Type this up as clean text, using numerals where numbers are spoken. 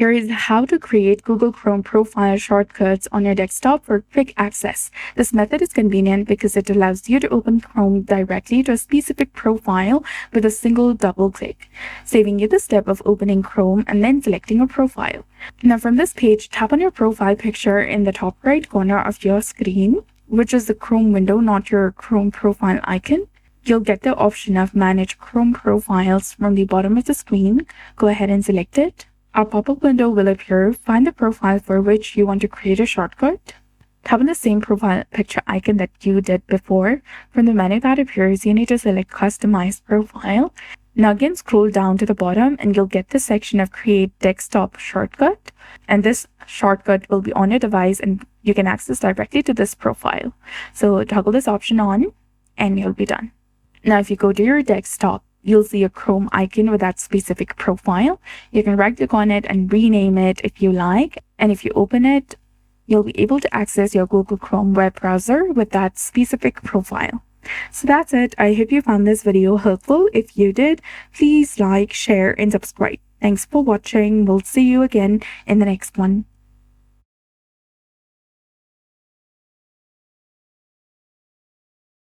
Here is how to create Google Chrome profile shortcuts on your desktop for quick access. This method is convenient because it allows you to open Chrome directly to a specific profile with a single double click, saving you the step of opening Chrome and then selecting a profile. Now from this page, tap on your profile picture in the top right corner of your screen, which is the Chrome window, not your Chrome profile icon. You'll get the option of Manage Chrome Profiles from the bottom of the screen. Go ahead and select it. A pop-up window will appear. Find the profile for which you want to create a shortcut. Tap on the same profile picture icon that you did before. From the menu that appears, you need to select Customize Profile. Now again, scroll down to the bottom and you'll get the section of Create Desktop Shortcut. And this shortcut will be on your device and you can access directly to this profile. So toggle this option on and you'll be done. Now if you go to your desktop, you'll see a Chrome icon with that specific profile. You can right click on it and rename it if you like. And if you open it, you'll be able to access your Google Chrome web browser with that specific profile. So that's it. I hope you found this video helpful. If you did, please like, share, and subscribe. Thanks for watching. We'll see you again in the next one.